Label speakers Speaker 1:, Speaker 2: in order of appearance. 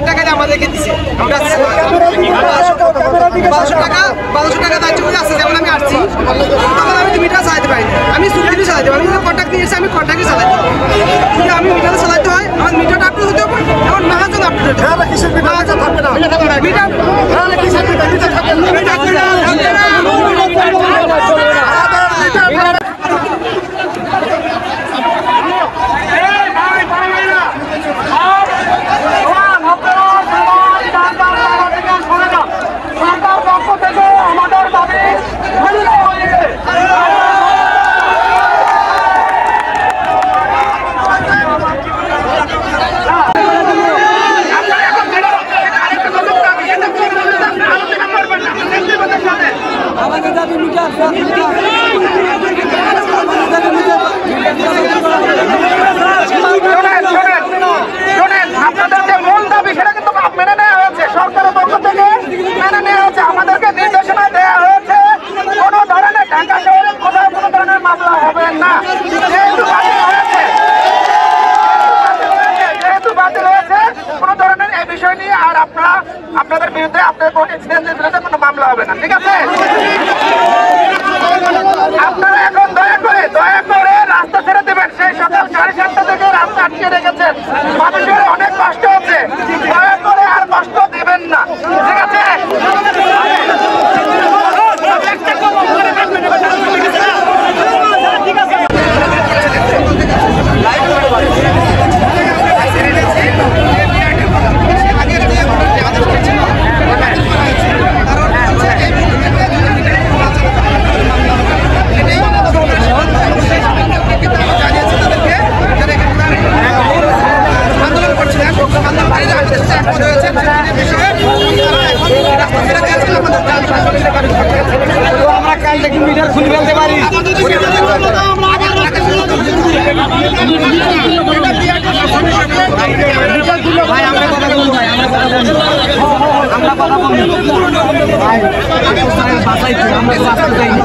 Speaker 1: 1 টাকা দিয়ে আমাদেরকে দিচ্ছে। আমরা 1200 টাকা দায়িত্ব করে আসছে, যেমন আমি আসছি তখন আমি মিটার চালাতে পারি না, আমি সুবিধা চালাতে পারি, আমি কন্ট্যাক্ট নিয়ে এসে আমি কন্ট্যাক্টে চালাতে পারি, যদি আমি মিটারে চালাতে হয় আমার মিটারটা আপডেট হতে হবে, আমার মাহাজন আপডেট হতে হবে, মিটার আপনাদের বিরুদ্ধে আপনাদের কোন ইনসিডেন্টের বিরুদ্ধে কোনো মামলা হবে না, ঠিক আছে? আপনারা এখন দয়া করে রাস্তা ছেড়ে দেবেন। সেই সকাল 7:30 থেকে রাস্তা আটকে রেখেছেন, মানুষের অনেক কষ্ট হচ্ছে, দয়া করে আর কষ্ট দেবেন না, ঠিক আছে? আমরা কাল থেকে মিটার খুলে ফেলতে পারি। ভাই আমরা কথা বলবো, ভাই আমরা কথা বলবো, আমরা কথা বলবো ভাই, বাসাই আমরা চাইনি।